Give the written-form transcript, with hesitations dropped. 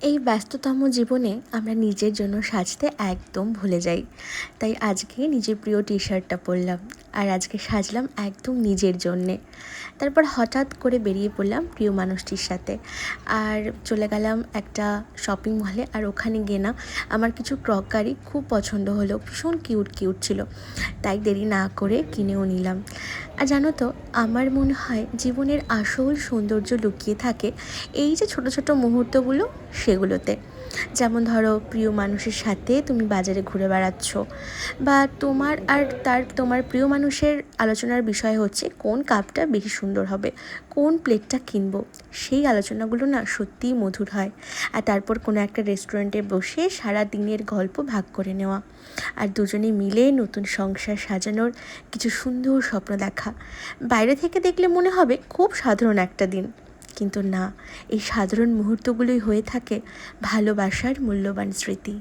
এই ব্যস্ততম জীবনে আমরা নিজের জন্য সাজতে একদম ভুলে যাই। তাই আজকে নিজের প্রিয় টি-শার্টটা পরলাম আর আজকে সাজলাম একদম নিজের জন্যে। তারপর হঠাৎ করে বেরিয়ে পড়লাম প্রিয় মানুষটির সাথে আর চলে গেলাম একটা শপিং মলে। আর ওখানে গিয়ে না আমার কিছু ক্রকারি খুব পছন্দ হলো, ভীষণ কিউট কিউট ছিল, তাই দেরি না করে কিনেও নিলাম। আর জানো তো, আমার মনে হয় জীবনের আসল সৌন্দর্য লুকিয়ে থাকে এই যে ছোট ছোট মুহূর্তগুলো, সেগুলোতে। যেমন ধরো, প্রিয় মানুষের সাথে তুমি বাজারে ঘুরে বেড়াচ্ছ, বা তোমার প্রিয় মানুষের আলোচনার বিষয় হচ্ছে কোন কাপটা বেশি সুন্দর হবে, কোন প্লেটটা কিনবো। সেই আলোচনাগুলো না সত্যিই মধুর হয়। আর তারপর কোনো একটা রেস্টুরেন্টে বসে সারা দিনের গল্প ভাগ করে নেওয়া, আর দুজনে মিলে নতুন সংসার সাজানোর কিছু সুন্দর স্বপ্ন দেখা। বাইরে থেকে দেখলে মনে হবে খুব সাধারণ একটা দিন, কিন্তু না, এই সাধারণ মুহূর্তগুলোই হয়ে থাকে ভালোবাসার মূল্যবান স্মৃতি।